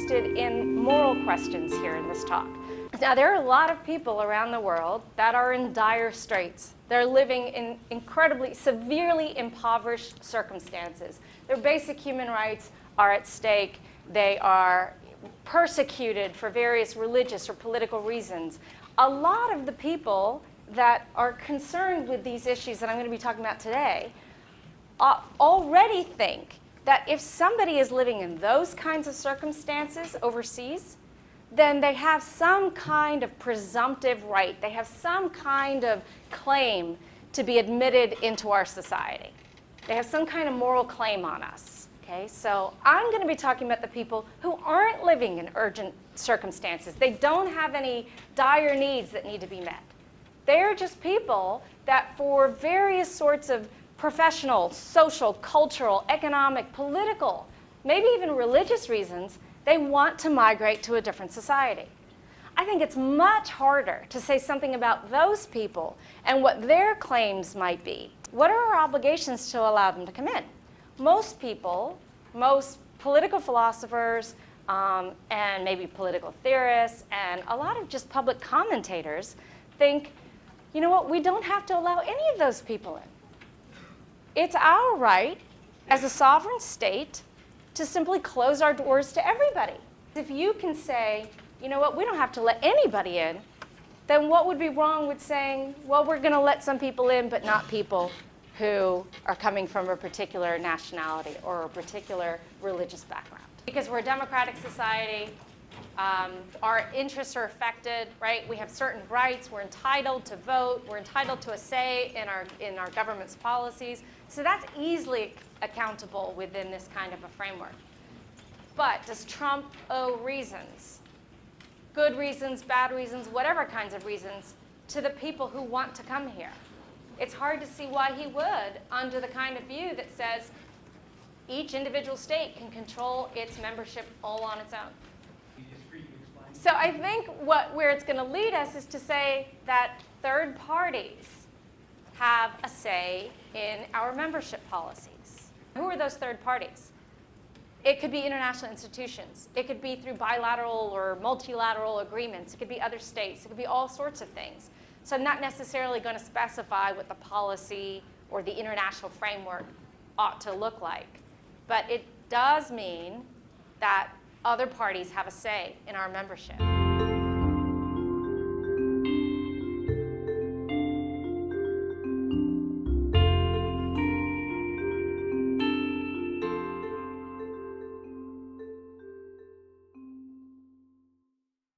interested in moral questions here in this talk. Now, there are a lot of people around the world that are in dire straits. They're living in incredibly, severely impoverished circumstances. Their basic human rights are at stake. They are persecuted for various religious or political reasons. A lot of the people that are concerned with these issues that I'm going to be talking about today already think that if somebody is living in those kinds of circumstances overseas, then they have some kind of presumptive right. They have some kind of claim to be admitted into our society. They have some kind of moral claim on us. Okay, so I'm going to be talking about the people who aren't living in urgent circumstances. They don't have any dire needs that need to be met. They're just people that for various sorts of professional, social, cultural, economic, political, maybe even religious reasons, they want to migrate to a different society. I think it's much harder to say something about those people and what their claims might be. What are our obligations to allow them to come in? Most people, most political philosophers, and maybe political theorists, and a lot of just public commentators think, you know what, we don't have to allow any of those people in. It's our right as a sovereign state to simply close our doors to everybody. If you can say, you know what, we don't have to let anybody in, then what would be wrong with saying, well, we're going to let some people in, but not people who are coming from a particular nationality or a particular religious background? Because we're a democratic society, our interests are affected, right? We have certain rights, we're entitled to vote, we're entitled to a say in our government's policies. So that's easily accountable within this kind of a framework. But does Trump owe reasons, good reasons, bad reasons, whatever kinds of reasons, to the people who want to come here? It's hard to see why he would under the kind of view that says each individual state can control its membership all on its own. So I think where it's going to lead us is to say that third parties have a say in our membership policies. Who are those third parties? It could be international institutions. It could be through bilateral or multilateral agreements. It could be other states. It could be all sorts of things. So I'm not necessarily going to specify what the policy or the international framework ought to look like. But it does mean that other parties have a say in our membership.